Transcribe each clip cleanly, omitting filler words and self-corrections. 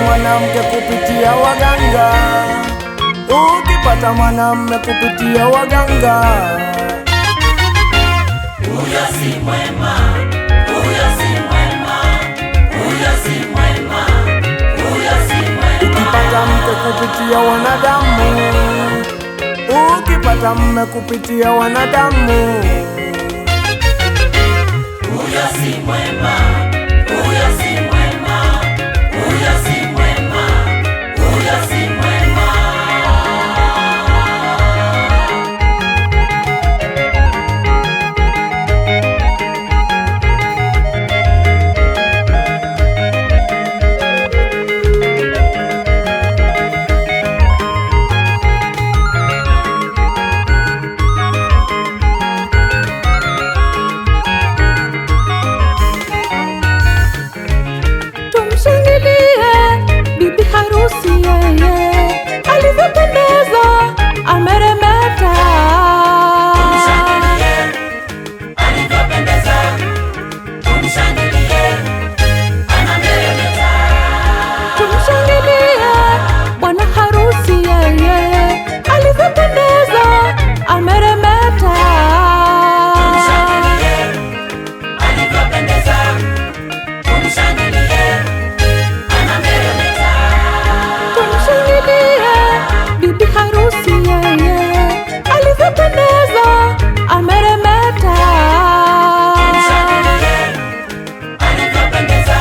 mwanamke kupitia waganga, ukipata mwanamume kupitia waganga, huyo si mwema, huyo si mwema, huyo si mwema, huyo si mwema. Ukipata mke kupitia wanadamu, ukipata mume kupitia wanadamu, huyo si mwema, huyo si mwema, huyo si mwema, huyo si mwema. Bibi harusi yeye alivyopendeza, ameremeta. Tumshangilie alivyopendeza, tumshangilie anameremeta. Tumshangilie bwana harusi yeye alivyopendeza, ameremeta. Tumshangilie alivyopendeza, tumshangilie anameremeta. Tumshangilie bibi harusi yeye alivyopendeza, ameremeta. Tumshangilie alivyopendeza,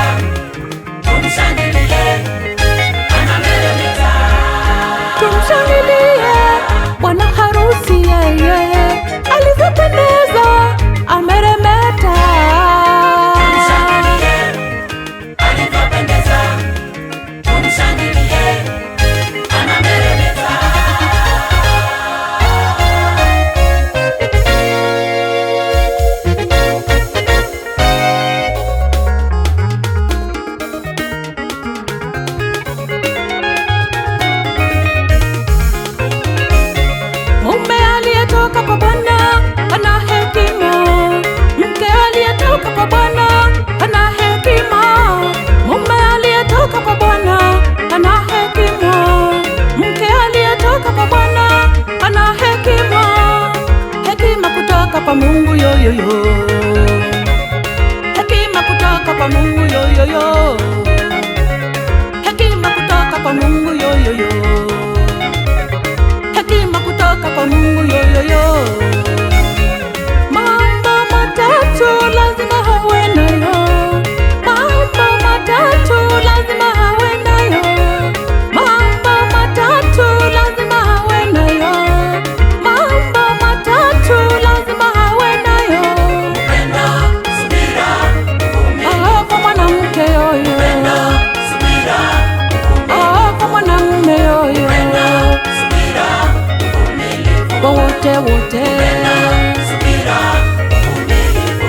tumshangilie anameremeta. Tumshangilie bwana harusi yeye alivyopendeza, ameremeta. Tumshangilie alivyopendeza, tumshangilie anameremeta. Mume aliyetoka kwa Bwana ana hekima, mke aliyetoka kwa Bwana ana hekima. Mume aliyetoka kwa Bwana ana hekima, mke aliyetoka kwa Bwana ana hekima. Hekima kutoka kwa Mungu yoyoyo, hekima kutoka kwa Mungu yoyoyo, hekima kutoka kwa Mungu yoyoyo, hekima kutoka kwa Mungu yoyoyo. Mambo matatu lazima awe nayo, mambo matatu lazima awe nayo, mambo matatu lazima awe nayo, mambo matatu lazima awe nayo. Upendo, subira, Oh, kwa mwanamke yoyo, subira, oh, kwa mwanamume yoyo, subira, uvumilivu. kwa wote wote. Subira, uvumilivu.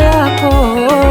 yako